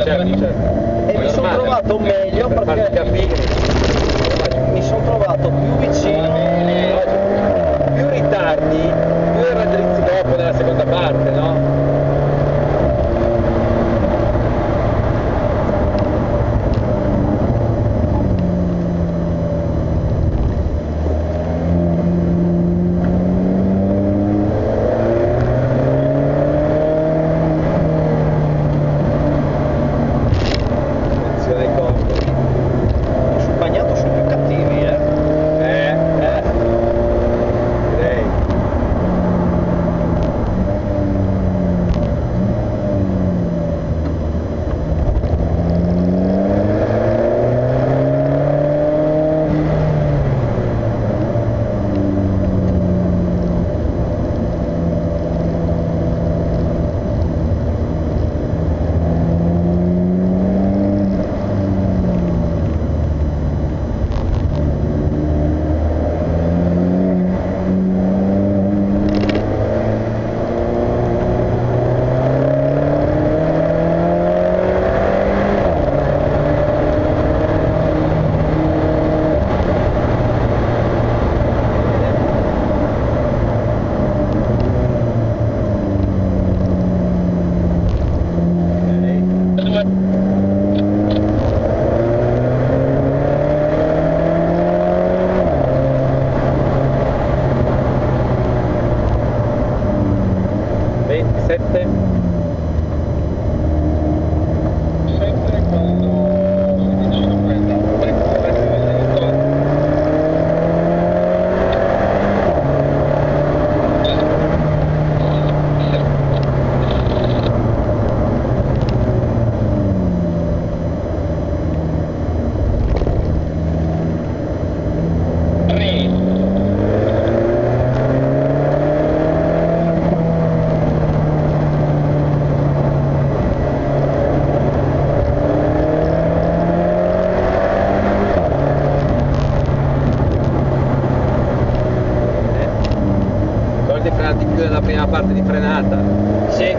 E mi sono trovato meglio perché mi sono trovato più vicino, più ritardi, più raddrizzi dopo nella seconda parte, no? sul bagnato sono più cattivi, Direi. Frenati più nella prima parte di frenata. Sì.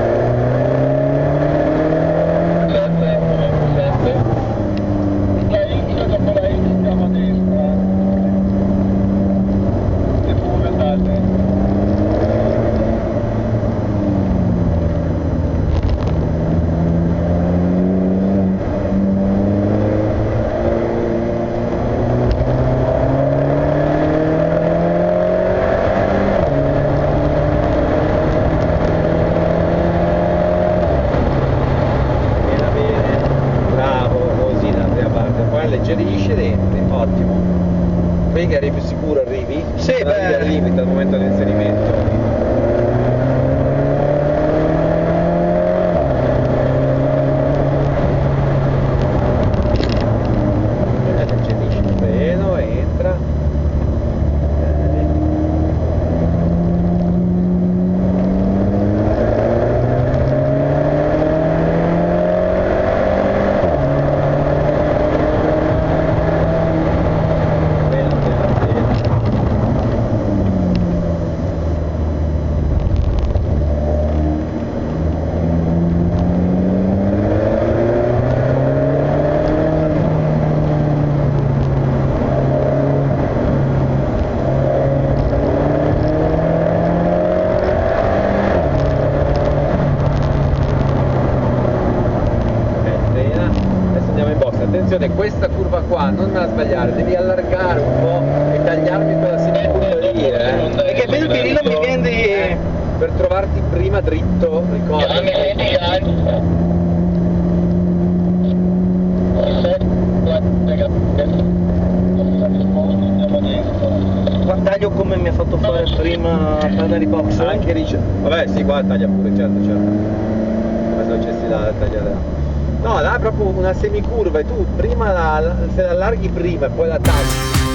Alleggerisce dentro, ottimo. Vedi che eri più sicuro, arrivi? Sì, arrivi al limite al momento dell'inserimento. Alleggerisce il freno, entra. Attenzione, questa curva qua non me la sbagliare, devi allargare un po' e tagliarmi quella sinistra lì, Perché vedo che lì non mi viene di... per trovarti prima dritto, ricorda. Qua taglio come mi ha fatto fare prima per i box. Anche vabbè sì, qua taglia pure, certo. Come se facessi la tagliare. No, là è proprio una semicurva e tu prima se la allarghi prima e poi la tagli.